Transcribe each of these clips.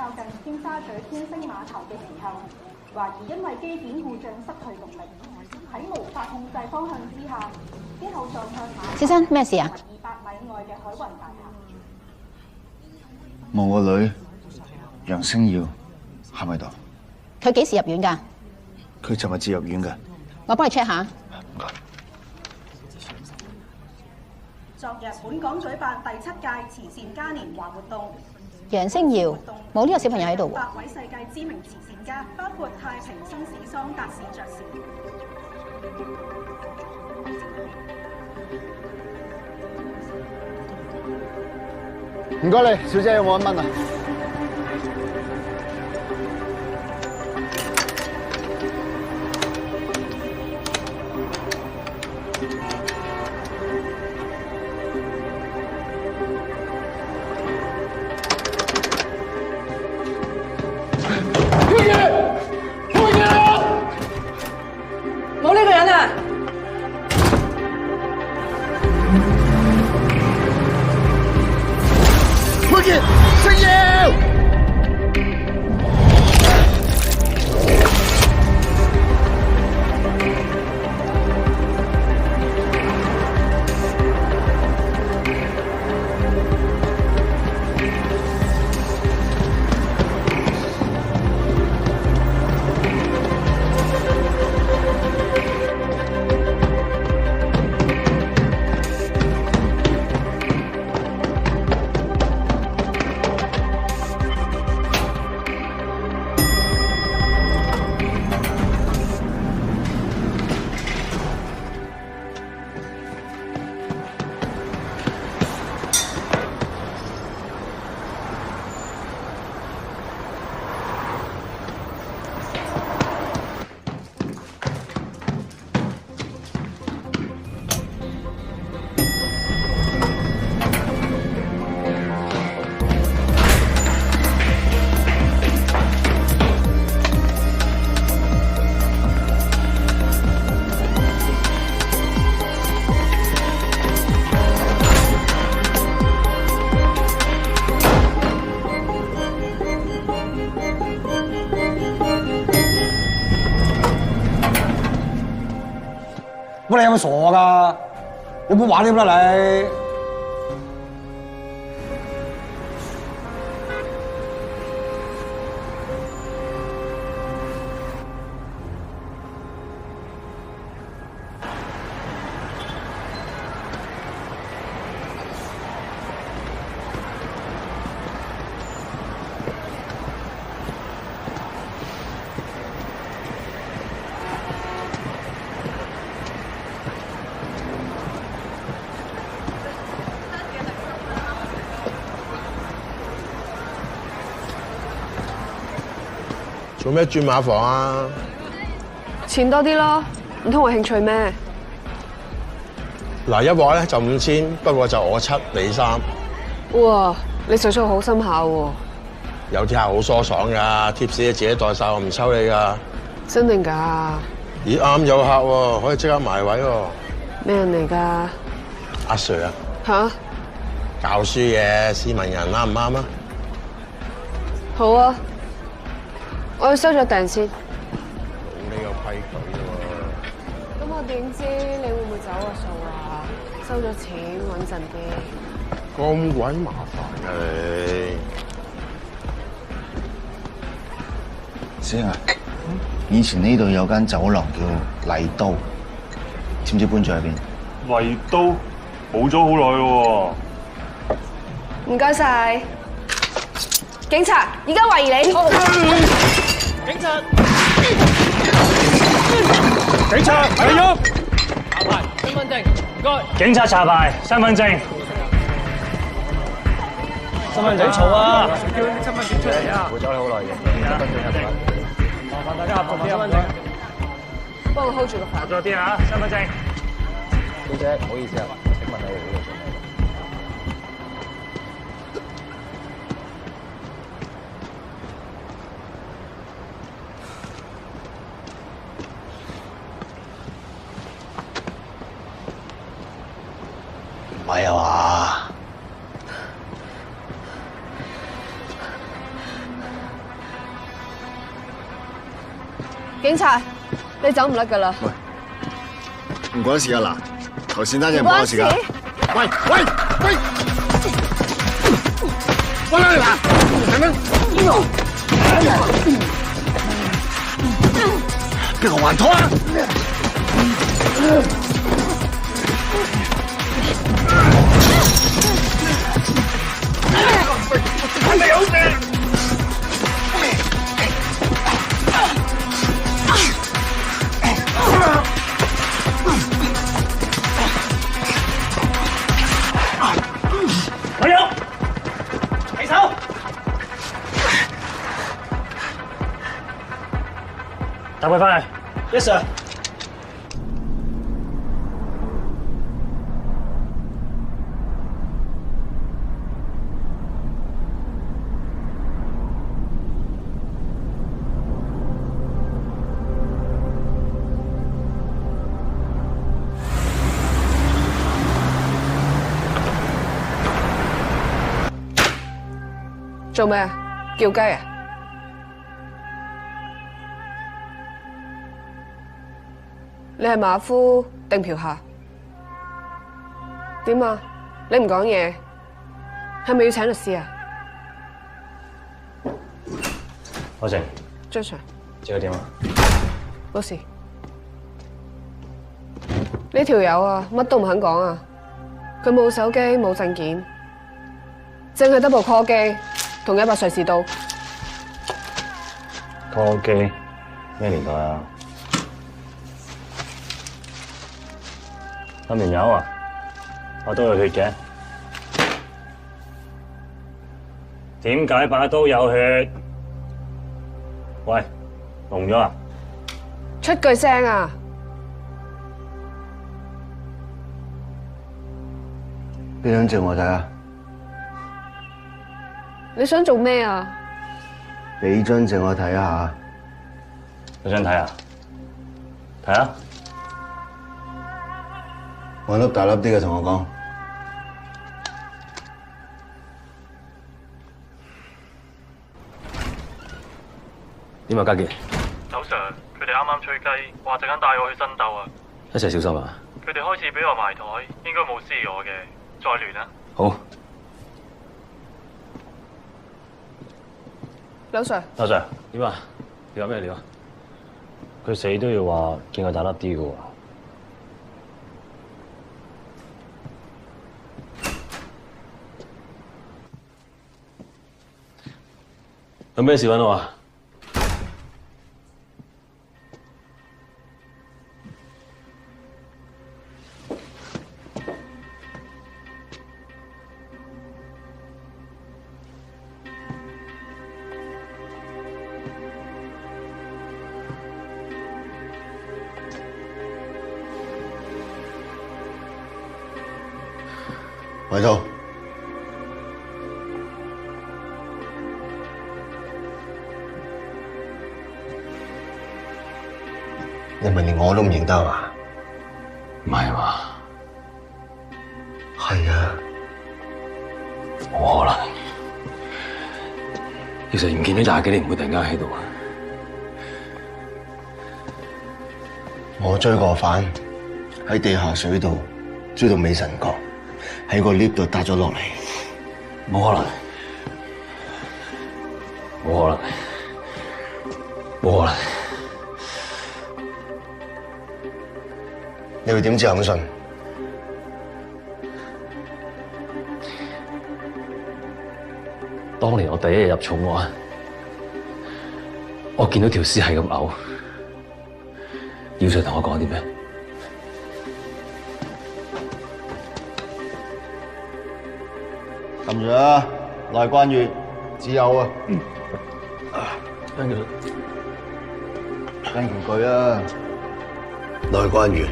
靠近尖沙咀天星碼頭嘅時候，懷疑因為機件故障失去動力，喺無法控制方向之下，之後撞向碼頭。先生，咩事啊？200米外嘅海運大廈。望個女楊星耀喺咪度？佢幾時入院㗎？佢尋日至入院嘅。我幫你 check 下。唔該。昨日本港舉辦第7屆慈善嘉年華活動。楊星耀冇呢個小朋友喺度喎。8位世界知名慈善家，包括太平紳士桑達士爵士。唔該你，小姐有冇1蚊啊？冇呢個人啊！佩傑，星耀！乜你有冇傻㗎？有冇玩添啦你？做咩轉馬房啊？錢多啲咯，唔通我興趣咩？嗱，一鑊咧就5000，不過就我7你3。哇，你水數好深下喎！有啲客好疏爽㗎，貼士你自己袋晒，我唔抽你㗎。真定假？咦，啱有客喎，可以即刻埋位喎。咩人嚟㗎？阿 Sir 啊。吓？教書嘅斯文人啱唔啱啊？好啊。我要收咗訂先。冇呢個規矩喎。咁我點知你會唔會走個數啊？收咗錢穩陣啲。咁鬼麻煩㗎你！星啊，以前呢度有間酒樓叫麗都，知唔知搬咗喺邊？麗都冇咗好耐咯喎。唔該晒。警察，而家懷疑你。警察！警察，係喐！查牌，身份證，唔該。警察查牌，身份證。身份證嘈啊！叫你身份證出嚟啊！會走你好耐嘅。身份證入嚟。麻煩大家合作啲身份證。幫我 hold 住個牌。合作啲啊！身份證。小姐，唔好意思啊，請問你哋呢度做咩？唔係啊嘛？警察，你走唔甩噶啦。唔關事啊嗱，頭先單嘢唔關我事噶。喂喂喂！喂嗱，等等，邊個還拖啊？係咪有事？我有，起手。帶佢翻去。Yes sir。做咩啊？叫雞啊？你係馬夫定嫖客？點啊？你唔講嘢，係咪要請律師啊？阿靜，張 Sir， 知佢點啊？冇事。呢條友啊，乜都唔肯講啊！佢冇手機，冇證件，淨係得部 call 機同一把瑞士刀。call 機咩年代啊？黑面友啊？把刀有血嘅，點解把刀有血？喂，聾咗啊？出句聲啊！邊張照我睇下？你想做咩啊？俾張照我睇下。你想睇啊？睇下。揾粒大粒啲嘅同我講。點啊，家傑？劉 Sir，佢哋啱啱吹雞，話陣間帶我去爭鬥啊！一齊小心啊！佢哋開始俾我埋台，應該冇私我嘅，再聯啊！好。劉 Sir， 劉 Sir， 點啊？你有咩料啊？佢死都要話見佢大粒啲嘅喎。有咩事揾我啊？維圖，你咪連我都唔認得啊？唔係嘛？係啊，冇可能。其實唔見咗廿幾年，唔會突然間喺度啊！我追個犯喺地下水道追到美神閣，喺個 lift 度跌咗落嚟。冇可能，冇可能，冇可能。你會點知肯信？當年我第一日入重案，我見到條屍係咁嘔，要 Sir 同我講啲咩？撳住啊！內關穴，只有啊。跟住跟住句啊！內關穴。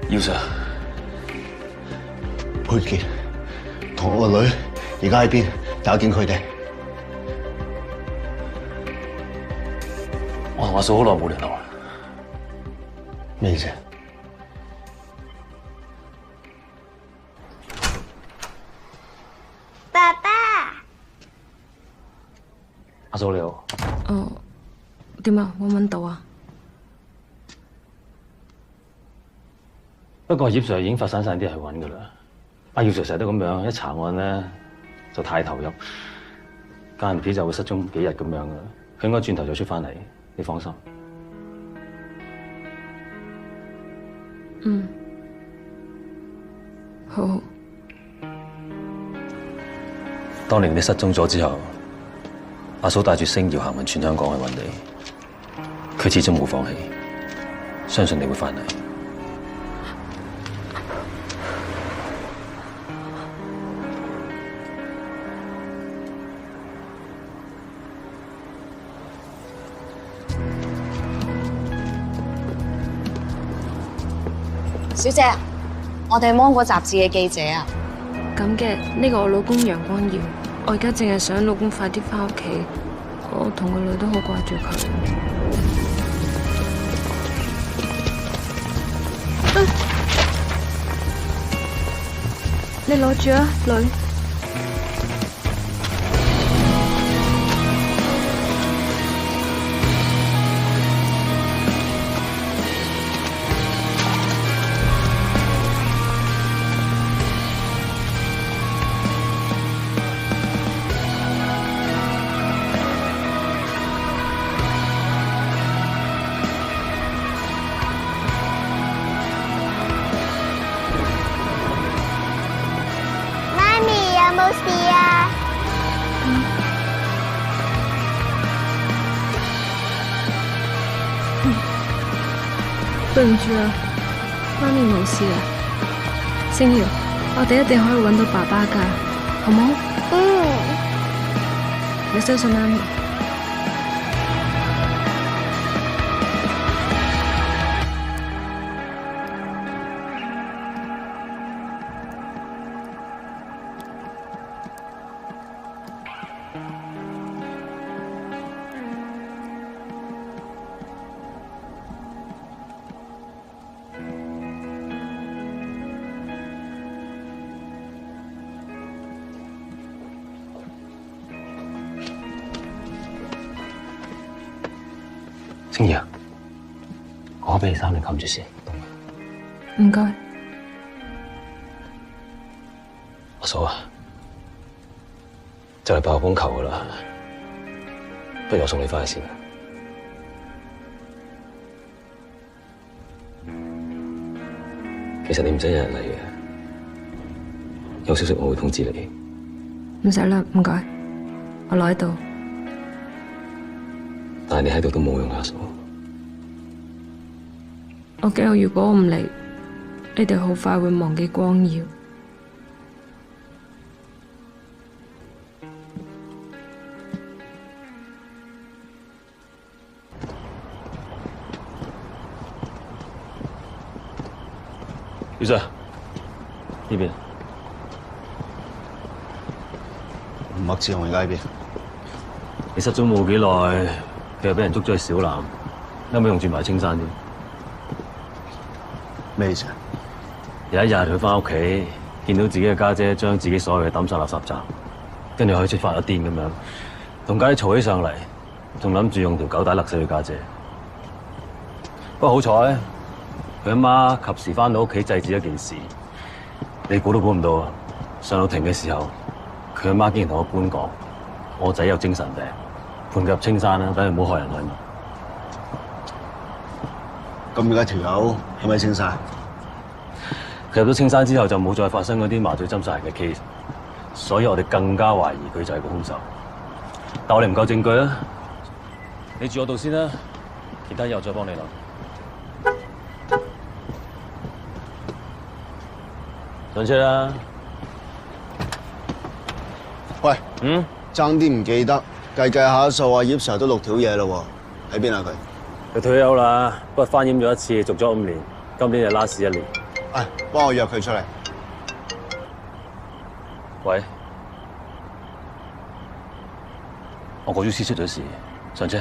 要 Sir， 佩傑同我個女而家喺邊？打見佢哋。我同阿嫂好耐冇聯絡啦。咩意思？爸爸，阿嫂你好。哦，點啊？揾到啊？不過葉 Sir 已經發生晒啲嘢去揾噶啦。阿葉 Sir 成日都咁樣，一查案咧就太投入，間唔時就會失蹤幾日咁樣噶啦。佢應該轉頭就出翻嚟，你放心。嗯，好。當年你失蹤咗之後，阿嫂帶住星耀行勻全香港去揾你，佢始終冇放棄，相信你會翻嚟。小姐，我哋芒果雜誌嘅記者啊。咁嘅，呢個我老公楊光耀，我而家淨係想老公快啲翻屋企，我同個女都好掛住佢。你攞住啊，女。冇事啊！對唔住啊，媽咪冇事啊。星耀，我哋一定可以揾到爸爸㗎，好冇？你相信媽咪。星耀，我俾你衫你冚住先。唔該。阿嫂啊，就嚟爆風球噶啦，不如我送你翻去先。其實你唔使有人嚟嘅，有消息我會通知你。唔使啦，唔該，我留喺度。但係你喺度都冇用，阿嫂。我驚如果我唔嚟，你哋好快會忘記光耀。葉 Sir， 呢邊。麥志雄而家喺邊？你失蹤冇幾耐，佢又俾人捉咗去小欖，有冇用住埋青山添？咩意思？有一日佢翻屋企，見到自己嘅家姐將自己所有嘢抌晒垃圾站，跟住佢出發一癲咁樣，同家姐嘈起上嚟，仲諗住用條狗帶勒死佢家姐。不過好彩，佢阿媽及時翻到屋企制止一件事。你估都估唔到啊！上到庭嘅時候，佢阿媽竟然同個官講：我仔有精神病，判佢入青山啦，等佢唔好害人害物。咁而家條友係咪青山？佢入咗青山之後就冇再發生嗰啲麻醉針殺人嘅 case， 所以我哋更加懷疑佢就係個兇手。但我哋唔夠證據啦，你住我度先啦，其他嘢我再幫你諗。上車啦！喂，爭啲唔記得，計下數啊，葉 Sir 都6條嘢咯喎，喺邊啊佢？佢退休啦，不過翻驗咗一次，續咗5年，今年就 last 1年。幫我約佢出嚟。喂，我個 UC 出咗事，上車。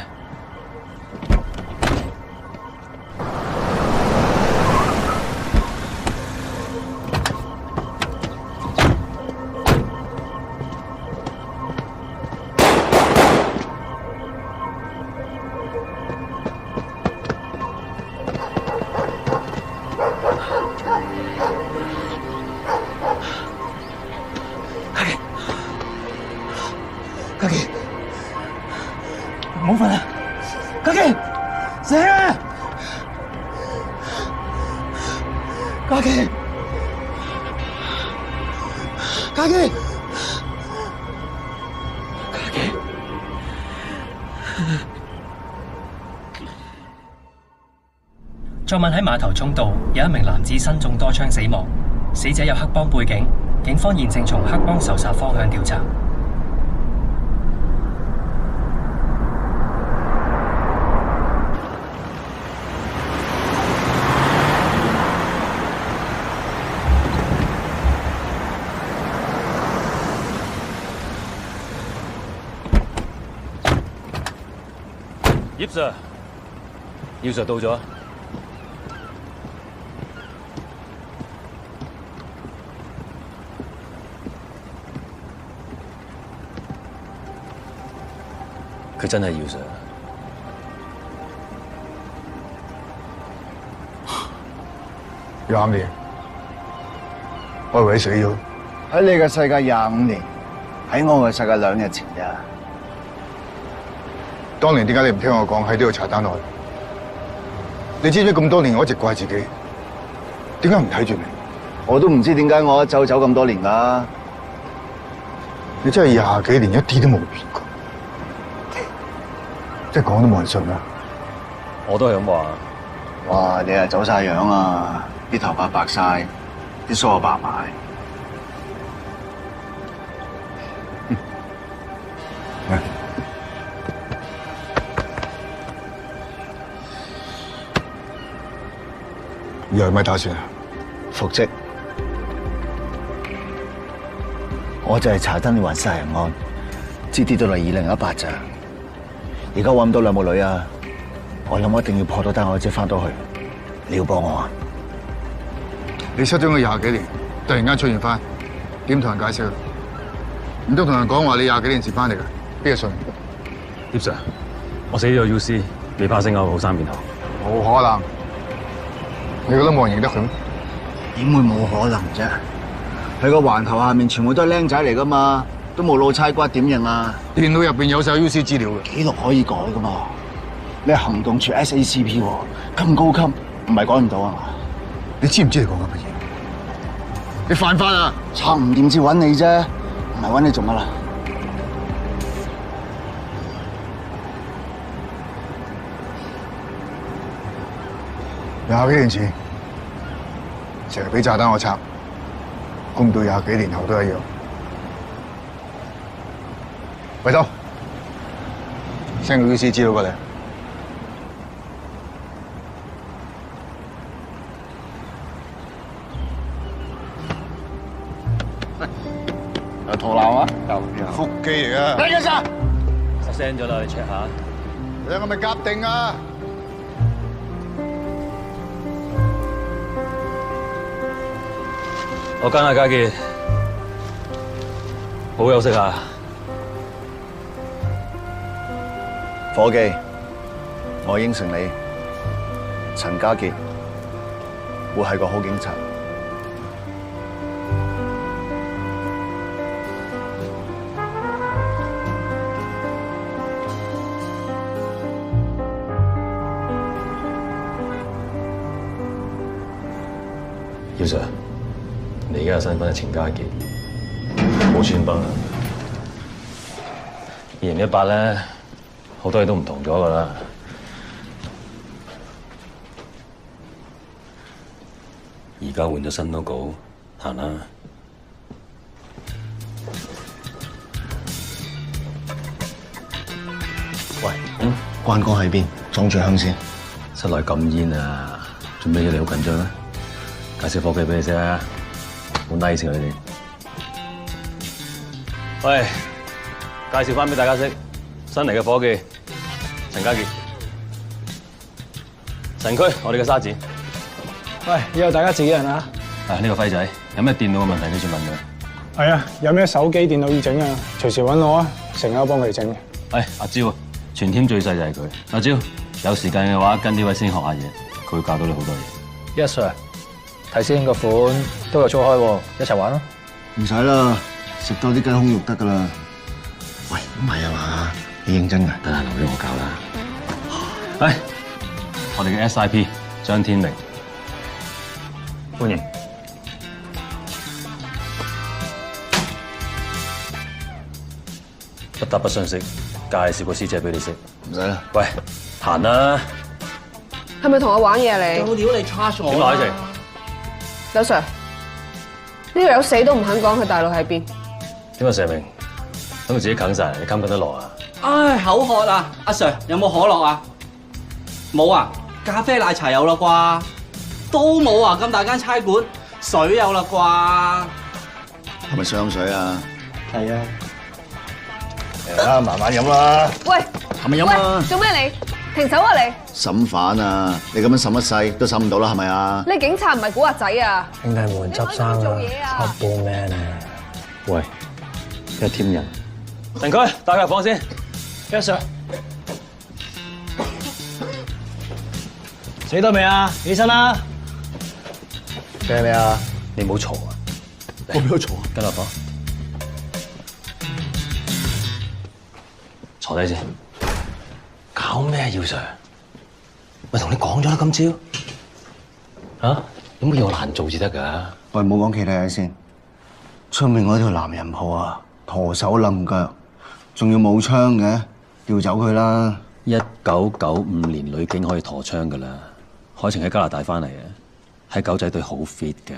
唔好瞓啦，嘉琪，醒啊！嘉琪，嘉琪，嘉琪。昨晚喺碼頭涌道有一名男子身中多槍死亡，死者有黑幫背景，警方現正從黑幫仇殺方向調查。葉 Sir， 葉 Sir 到咗。佢真係葉 Sir。25年，我以為死咗。喺你嘅世界25年，喺我嘅世界2日前啫。當年點解你唔聽我講喺呢度查單案？你知唔知咁多年我一直怪自己，點解唔睇住你？我都唔知點解我一走咁多年㗎。你真係20幾年一啲都冇變過，即係講都冇人信啊！我都係咁話。哇！你係走晒樣啊，啲頭髮白晒，啲鬚又白埋。以後有咩打算啊？復職。我就係查登連環殺人案，只跌到嚟2018咋。而家揾唔到兩母女啊！我諗我一定要破到單，我先翻到去。你要幫我啊！你失蹤咗20幾年，突然間出現翻，點同人解釋？唔通同人講話你20幾年前翻嚟㗎？邊個信？葉 Sir， 我死咗 UC， 未怕升歐好三面頭。冇可能！你覺得冇人認得佢咩？點會冇可能啫？佢個環頭下面全部都係僆仔嚟噶嘛，都冇老差骨，點認啊？電腦入邊有晒 UC 資料嘅，記錄可以改噶嘛？你係行動處 SACP 喎，咁高級，唔係改唔到啊嘛？你知唔知你講緊乜嘢？你犯法啊！查唔掂至揾你啫，唔係揾你做乜啦？廿幾年前，成日俾炸彈我插，估唔到20幾年後都一樣。喂，到 send 個 UC 資料過嚟。有圖鬧啊？有。腹肌嚟啊！咩事啊？我 send 咗啦，你 check 下。你兩個咪夾定啊？我跟阿家傑，好好休息下。伙計，我應承你，陳家傑會係個好警察。葉 Sir， 你而家嘅身份係陳家傑，冇穿崩啊！2018咧，好多嘢都唔同咗㗎啦。而家換咗新 logo， 行啦。喂，關哥喺邊？裝住香先。室內禁煙啊！做咩嘢你好緊張咧？介紹伙計俾你識啊！好 nice 啊你哋。喂，介紹翻俾大家識，新嚟嘅伙計陳家傑，神區我哋嘅沙展。喂，以後大家自己人啊！呢個輝仔，有咩電腦嘅問題你先問佢。係啊，有咩手機、電腦要整啊，隨時揾我啊，成日幫佢哋整嘅。阿招，全天最細就係佢。阿招，有時間嘅話跟呢位師兄學下嘢，佢會教到你好多嘢。Yes sir， 睇師兄個款都有粗開喎，一齊玩咯。唔使啦，食多啲雞胸肉得噶啦。喂，唔係啊嘛，你認真㗎？得啦，留俾我搞啦。係，我哋嘅 SIP 張天明，歡迎。不打不相識，介紹個師姐俾你識。唔使啦。喂，彈啦！係咪同我玩嘢啊你？有料你 charge 我。點啊，海晴？劉 Sir，呢條友死都唔肯講佢大陸喺邊。點啊，石明？等佢自己啃晒，你啃唔啃得落啊？唉，口渴啊！阿 Sir 有冇可樂啊？冇啊？咖啡奶茶有啦啩？都冇啊！咁大間差館，水有啦啩？係咪雙水啊？係啊。嚟啦，慢慢飲啦。喂，係咪飲啊？做咩你？停手啊你！審犯啊！你咁樣審一世都審唔到啦，係咪啊？你警察唔係古惑仔啊！兄弟們執生啊，Top man 啊！喂，一 team 人，陳區帶佢入房先。Yes sir。死得未啊？起身啦！驚咩啊？你唔好嘈啊！我邊度嘈啊？跟落房，坐低先。搞咩要 Sir？ 咪同你講咗啦，今朝嚇有乜嘢我難做至得㗎？喂，唔好講其他嘢先。出面嗰條男人鋪啊，舵手楞腳，仲要冇槍嘅，調走佢啦。1995年女警可以陀槍㗎啦。海晴喺加拿大翻嚟嘅，喺狗仔隊好 fit 㗎。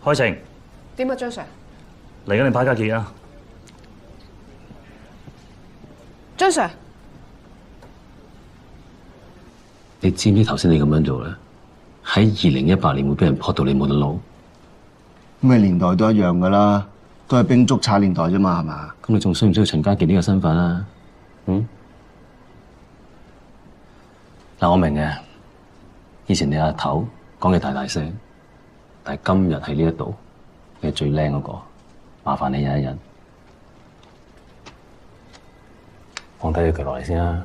海晴，點啊張 Sir？ 嚟緊你擺家傑啊！張 Sir， 你知唔知頭先你咁樣做咧，喺2018年會俾人撲到你冇得撈？咩年代都一樣㗎啦，都係兵捉賊年代啫嘛，係嘛？咁你仲需唔需要陳家傑呢個身份啊？嗱，我明嘅。以前你阿頭講嘢大聲，但係今日喺呢一度，你係最靚嗰個，麻煩你忍一忍，放低隻腳落嚟先啦，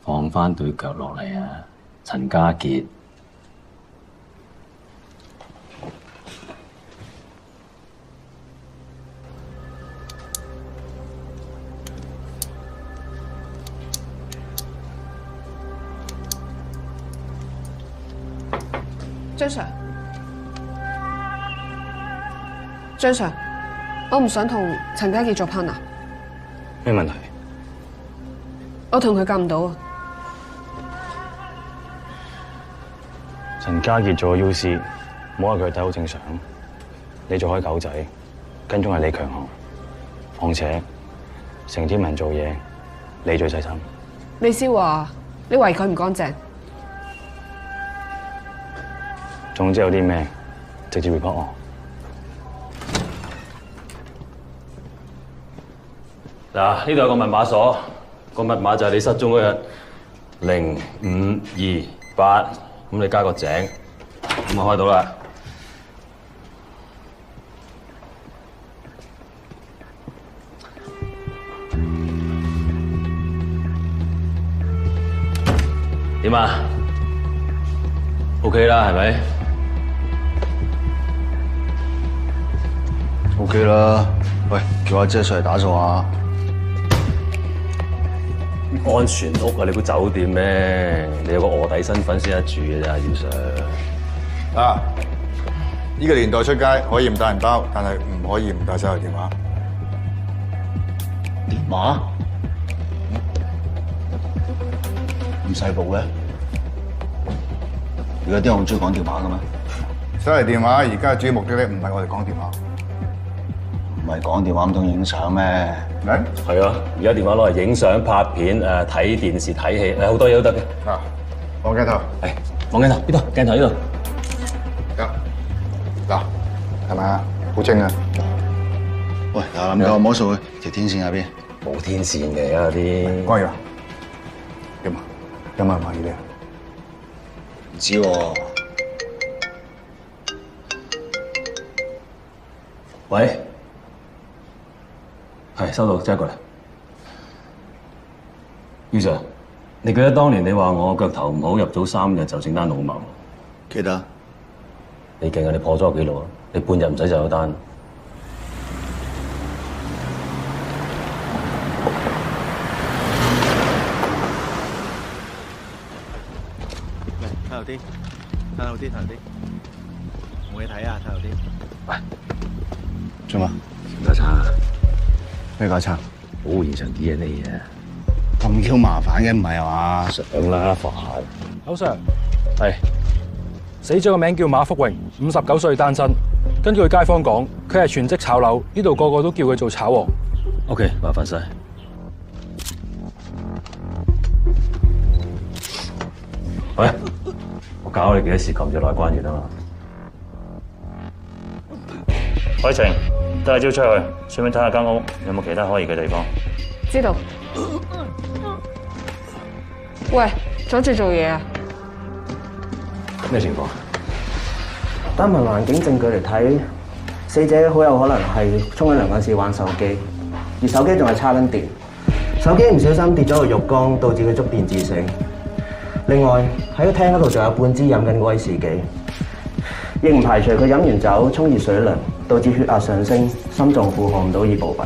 放翻對腳落嚟啊，陳家傑。張 Sir， 張 Sir， 我唔想同陳家傑做 partner。咩問題？我同佢夾唔到啊！陳家傑做 UC， 冇話佢睇好正常。你做開狗仔，跟蹤係你強項。況且成天人做嘢，你最細心。你先話你懷疑佢唔乾淨。總之有啲咩，直接 report 我。嗱，呢度有個密碼鎖，個密碼就係你失蹤嗰日0528，咁你加個井，咁就開到啦。點啊 ？OK 啦，係咪？OK 啦。喂，叫阿姐上嚟打掃下。安全屋啊！你估酒店咩？你有個臥底身份先得住嘅咋，姚 Sir。啊！呢個年代出街可以唔帶銀包，但係唔可以唔帶手提電話。電話？咁細部嘅？而家啲人好中意講電話嘅咩？手提電話而家嘅主要目的咧，唔係我哋講電話。唔係講電話唔通影相咩？係啊！而家電話攞嚟影相、拍片、睇電視、睇戲，好多嘢都得嘅。嗱，望鏡頭。係，望鏡頭呢度，鏡頭呢度。嗱，係咪啊？好正啊！喂，嗱，諗夠摸數佢條天線喺邊？冇天線嘅有啲。關耀，點啊？有冇人懷疑你啊？唔知喎。喂。係收到，即刻過嚟。余 Sir， 你記得當年你話我腳頭唔好，入咗3日就整單老謀？記得。你勁啊！你破咗個紀錄啊！你半日唔使就有單。後啲，睇後啲，睇後啲，冇嘢睇啊！睇後啲。喂，做乜？架撐啊？咩架撐？保護現場 DNA 嘅。咁 Q 麻煩嘅唔係啊嘛？上啦，煩。歐 Sir， 係死者個名叫馬福榮，59歲單身。根據街坊講，佢係全職炒樓，呢度個個都叫佢做炒王。OK， 麻煩晒。喂，我搞你幾多時撳咗內關員啊嘛？海晴，帶招出去，順便睇下間屋有冇其他可疑嘅地方。知道。喂，阻住做嘢啊！咩情況？單憑環境證據嚟睇，死者好有可能係沖緊涼嗰時玩手機，而手機仲係叉緊電。手機唔小心跌咗個浴缸，導致佢觸電致死。另外喺個廳嗰度仲有半支飲緊威士忌，亦唔排除佢飲完酒沖熱水涼，導致血壓上升，心臟負荷唔到而暴斃。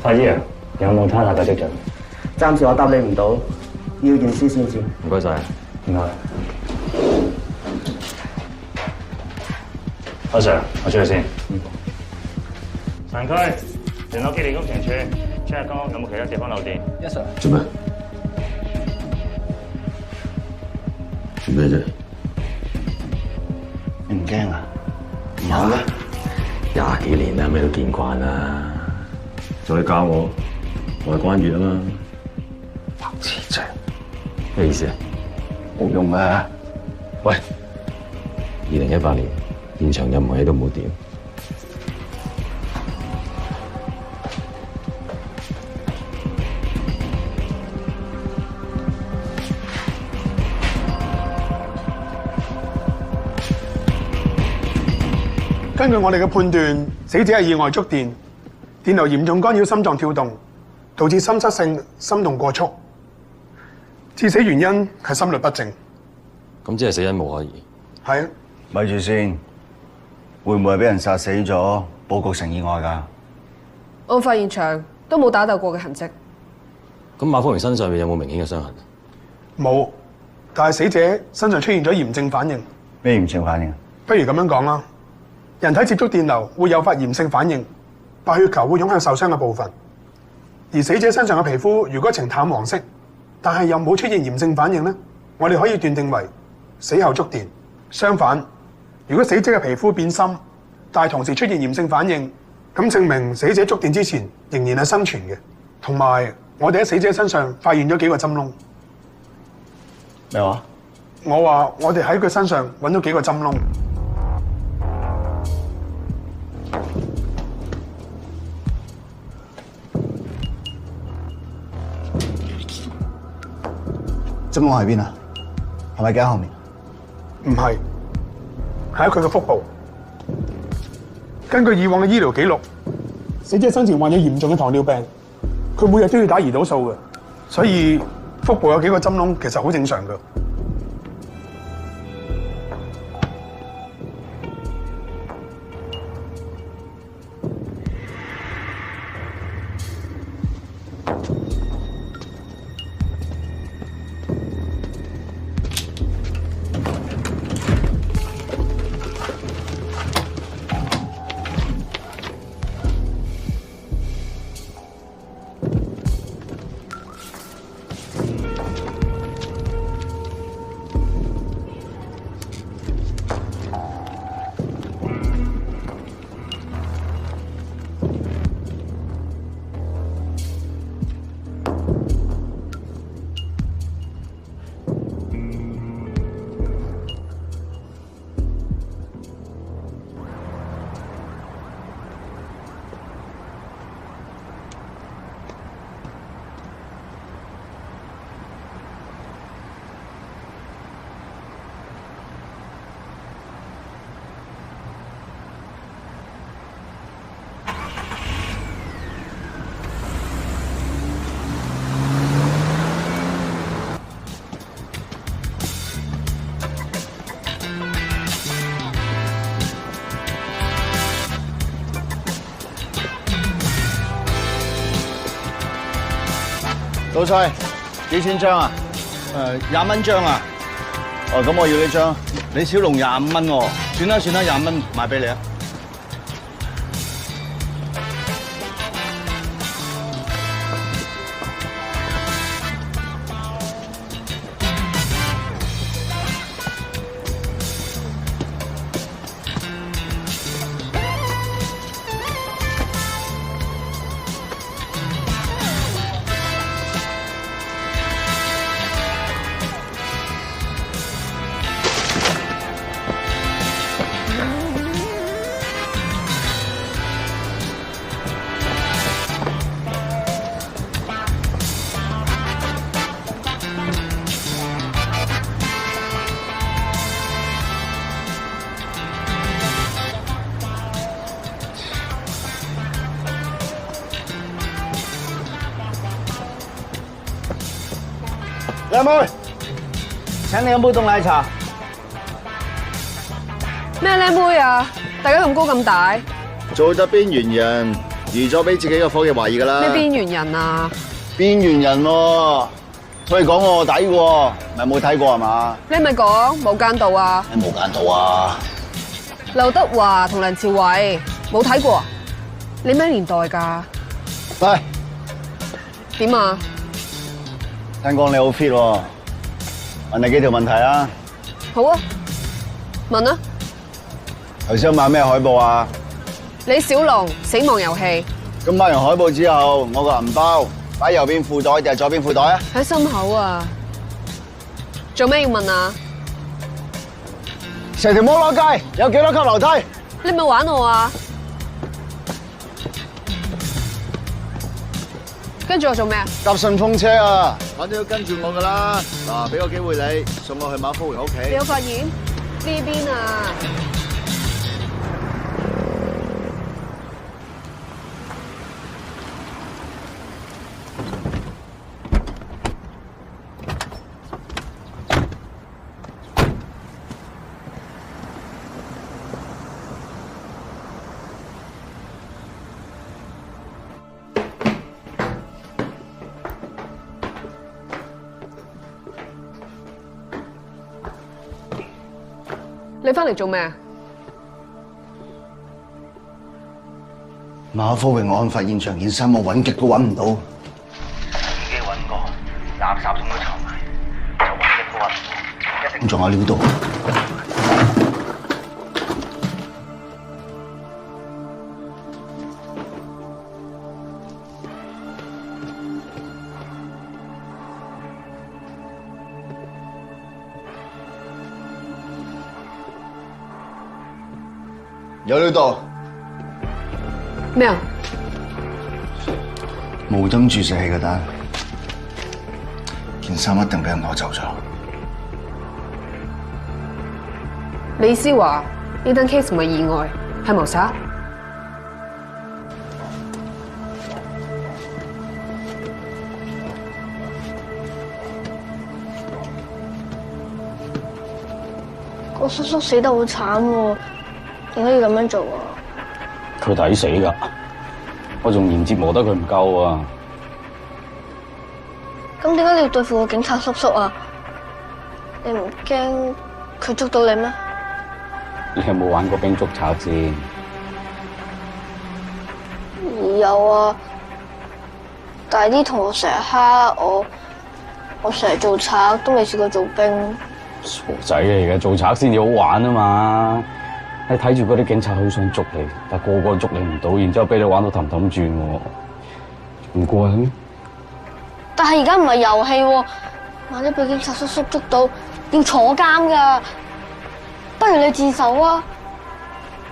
太醫啊，有冇他殺嘅跡象？暫時我答你唔到，要驗屍先知。唔該晒，唔該。阿 Sir， 我出去先。神區聯絡機電工程處 check 下間屋有冇其他地方漏電。Yes sir。做咩？做咩啫？你唔驚啊？有咩？20幾年啦，咩都見慣啦。就你教我內關員啊嘛。白痴仔，咩意思啊？冇用啊！喂，2018年現場任何嘢都冇掂。根據我哋嘅判斷，死者係意外觸電，電流嚴重干擾心臟跳動，導致心室性心動過速。致死原因係心律不正。咁即係死因無可疑。係啊。咪住先，會唔會係俾人殺死咗，佈局成意外㗎？案發現場都冇打鬥過嘅痕跡。咁馬福榮身上面有冇明顯嘅傷痕？冇，但係死者身上出現咗炎症反應。咩炎症反應？不如咁樣講啦，人體接觸電流會誘發炎性反應，白血球會湧向受傷嘅部分。而死者身上嘅皮膚如果呈淡黃色，但係又冇出現炎性反應呢，我哋可以斷定為死後觸電。相反，如果死者嘅皮膚變深，但係同時出現炎性反應，咁證明死者觸電之前仍然係生存嘅。同埋，我哋喺死者身上發現咗幾個針窿。咩話？我話我哋喺佢身上揾到幾個針窿。針窿喺邊啊？係咪頸後面？唔係，係喺佢嘅腹部。根據以往嘅醫療記錄，死者生前患有嚴重嘅糖尿病，佢每日都要打胰島素嘅，所以腹部有幾個針窿其實好正常㗎。老細，幾錢張啊？20蚊張啊！哦，咁我要呢張，李小龍25蚊喎，算啦25蚊賣俾你啊。靚妹，請你飲杯凍奶茶。咩靚妹啊？大家咁高咁大，做得邊緣人，預咗俾自己嘅伙計懷疑㗎啦。咩邊緣人啊？邊緣人喎，佢講我睇喎，咪冇睇過係嘛？你咪講無間道啊？你無間道啊？劉德華同梁朝偉冇睇過？你咩年代㗎？喂，點啊？聽講你好 fit 喎，問你幾條問題啊？好啊，問啊！頭先買咩海報啊？李小龍死亡遊戲。咁買完海報之後，我個銀包擺右邊褲袋定係左邊褲袋啊？喺心口啊！做咩要問啊？成條摩羅街有幾多級樓梯？你咪玩我啊！跟住我做咩啊？搭順風車啊！反正要跟住我噶啦。嗱，俾個機會你，送我去馬福榮屋企。你有發現呢邊啊？你翻嚟做咩啊？馬福榮案發現場件衫我揾極都揾唔到，自己揾過，垃圾桶都臭埋，就揾極都揾唔到，一定仲有料到。有料到咩啊？無燈注射器嘅單，件衫一定俾人攞走咗。你意思話呢單 case 唔係意外，係謀殺？個叔叔死得好慘喎。點解要咁樣做啊？佢抵死㗎，我仲嫌折磨得佢唔夠啊！咁點解你要對付個警察叔叔啊？你唔驚佢捉到你咩？你有冇玩過兵捉賊先？有啊，但係啲同學成日蝦我成日做賊，都未試過做兵。傻仔嚟嘅，做賊先至好玩啊嘛！你睇住嗰啲警察好想捉你，但個個捉你唔到，然之後俾你玩到氹氹轉喎，唔過癮咩？但係而家唔係遊戲喎，萬一俾警察叔叔捉到，要坐監㗎。不如你自首啊！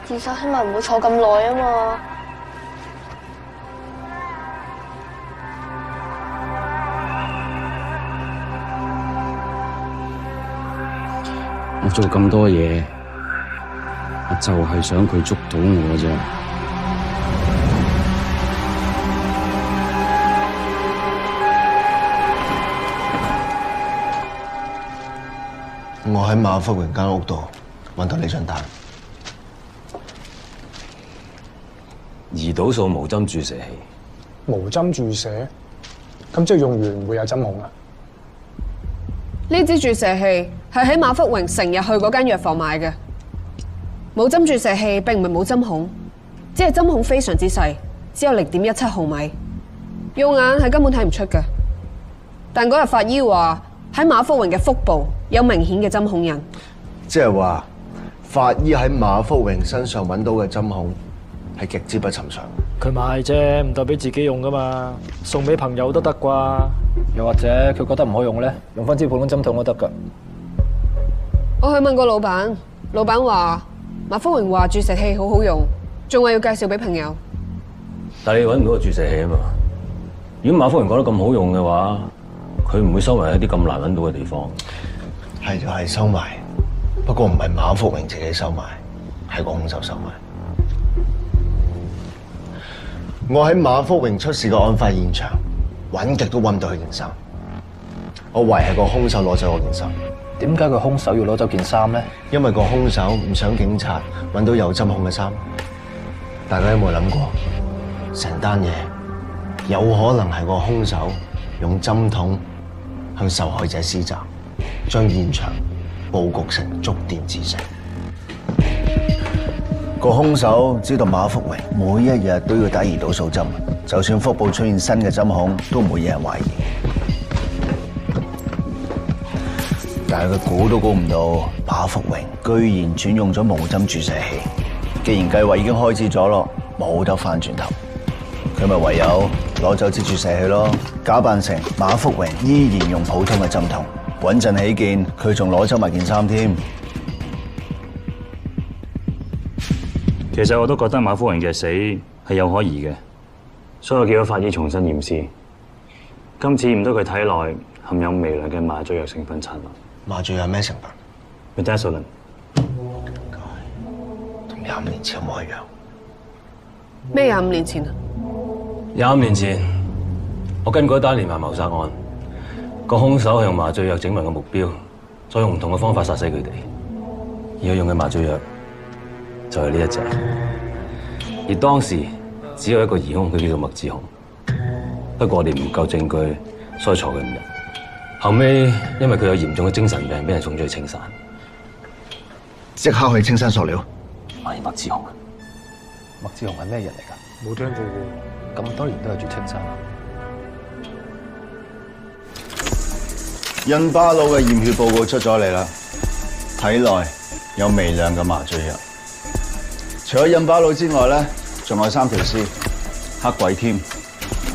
自首起碼唔會坐咁耐啊嘛。我做咁多嘢，我就係想佢捉到我啫。我喺馬福榮間屋度揾到呢張單，胰島素無針注射器。無針注射，咁即係用完唔會有針孔啊？呢支注射器係喺馬福榮成日去嗰間藥房買嘅。冇針注射器並唔係冇針孔，只係針孔非常之細，只有0.17毫米，用眼係根本睇唔出嘅。但嗰日法醫話喺馬福榮嘅腹部有明顯嘅針孔印，即係話法醫喺馬福榮身上揾到嘅針孔係極之不尋常。佢買啫，唔代表自己用噶嘛，送俾朋友都得啩。又或者佢覺得唔好用咧，用翻支普通針筒都得噶。我去問過老闆，老闆話馬福榮話注射器好好用，仲話要介紹俾朋友。但係你揾唔到個注射器啊嘛？如果馬福榮覺得咁好用嘅話，佢唔會收埋喺啲咁難揾到嘅地方。係就係收埋，不過唔係馬福榮自己收埋，係個兇手收埋。我喺馬福榮出事嘅案發現場揾極都揾唔到佢件衫，我懷疑係個兇手攞走我件衫。點解個兇手要攞走件衫咧？因為個兇手唔想警察揾到有針孔嘅衫。大家有冇諗過，成單嘢有可能係個兇手用針筒向受害者施襲，將現場佈局成觸電致死。個兇手知道馬福榮每一日都要打胰島素針，就算腹部出現新嘅針孔，都唔會有人懷疑。但係佢估都估唔到，馬福榮居然轉用咗無針注射器。既然計劃已經開始咗咯，冇得翻轉頭，佢咪唯有攞走支注射器咯，假扮成馬福榮依然用普通嘅針筒，穩陣起見，佢仲攞走埋件衫添。其實我都覺得馬福榮嘅死係有可疑嘅，所以我叫咗法醫重新驗屍。今次驗到佢體內含有微量嘅麻醉藥成分殘留。麻醉藥咩成分 ？Midazolam。同25年前有冇一樣？咩25年前啊？25年前，我跟過一單連環謀殺案，個兇手係用麻醉藥整埋個目標，再用唔同嘅方法殺死佢哋。而佢用嘅麻醉藥就係呢一隻。而當時只有一個疑兇，佢叫做麥志雄。不過我哋唔夠證據，所以坐佢5日。後尾因為佢有嚴重嘅精神病，俾人送咗去青山。即刻去青山索料。係麥志雄。麥志雄係咩人嚟㗎？冇聽過喎，咁多年都係住青山。印巴佬嘅驗血報告出咗嚟啦，體內有微量嘅麻醉藥。除咗印巴佬之外咧，仲有3條屍，黑鬼添，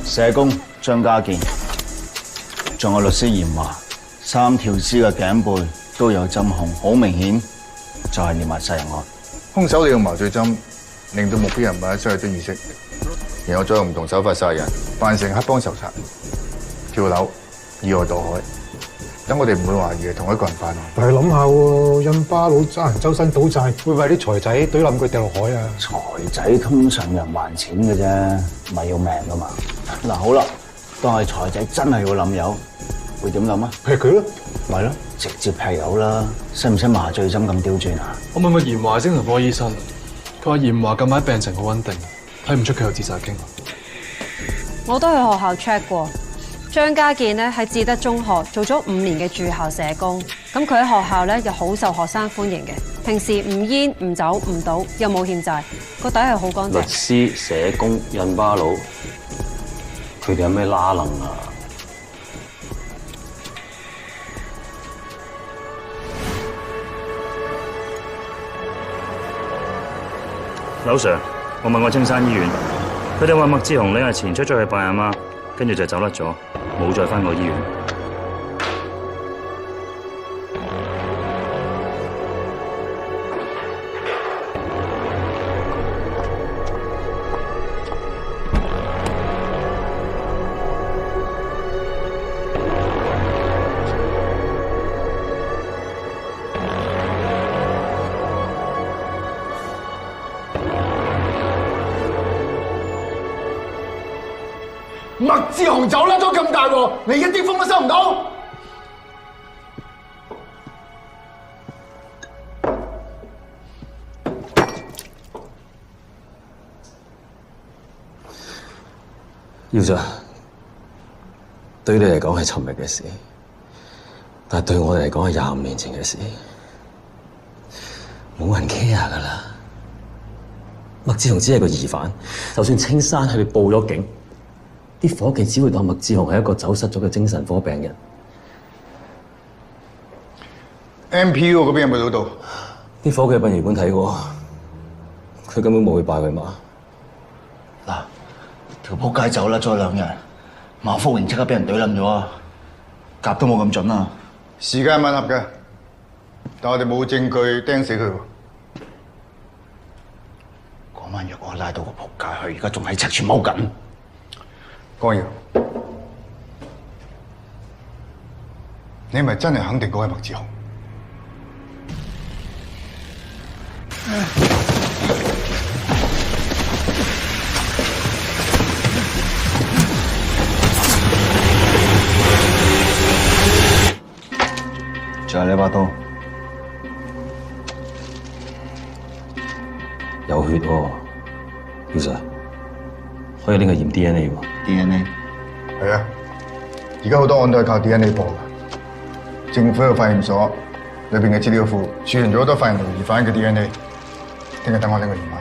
社工張家健，仲有律師嚴華。3條屍嘅頸背都有針孔，好明顯就係連環殺人案。兇手利用麻醉針令到目標人物失去咗意識，然後再用唔同手法殺人，扮成黑幫仇賊，跳樓、意外墮海，等我哋唔會懷疑係同一個人犯案。但係諗下喎，印巴佬揸人周身賭債，會唔會啲財仔懟冧佢掉落海啊？財仔通常人還錢嘅啫，唔係要命噶嘛。嗱好啦，當係財仔真係要冧油，會點諗啊？劈佢咯，咪咯，直接劈油啦，使唔使麻醉針咁刁鑽啊？我問過嚴華精神科醫生，佢話嚴華近排病情好穩定，睇唔出佢有自殺傾向。我都去學校 check 過，張家健咧喺智德中學做咗5年嘅駐校社工，咁佢喺學校咧又好受學生歡迎嘅，平時唔煙唔酒唔賭，又冇欠債，個底係好乾淨。律師、社工、印巴佬，佢哋有咩拉楞啊？劉 Sir， 我問過青山醫院，佢哋話麥志雄2日前出咗去拜阿媽，跟住就走甩咗，冇再返過醫院。麥志雄走甩咗咁大鑊，你一啲風都收唔到。姚 Sir，對你嚟講係尋日嘅事，但係對我哋嚟講係25年前嘅事，冇人 care 㗎啦。麥志雄只係個疑犯，就算青山係佢報咗警，啲伙計只會當麥志雄係一個走失咗嘅精神科病人。MPO 嗰邊有冇攞到？啲伙計殯儀館睇過，佢根本冇去拜佢媽。嗱，條仆街走啦，再2日，馬福榮即刻俾人懟冧咗啊！夾都冇咁準啊！時間吻合嘅，但我哋冇證據釘死佢。嗰晚約我拉到個仆街去，而家仲喺赤柱踎緊。江瑤，你係咪真係肯定嗰係麥志雄？仲有呢把刀，有血喎，姚 Sir， 可以拎去驗 DNA 喎。DNA 係啊，而家好多案都係靠 DNA 破嘅。政府一個化驗所裏邊嘅資料庫儲存咗好多發現疑犯嘅 DNA，聽日等我拎去驗下。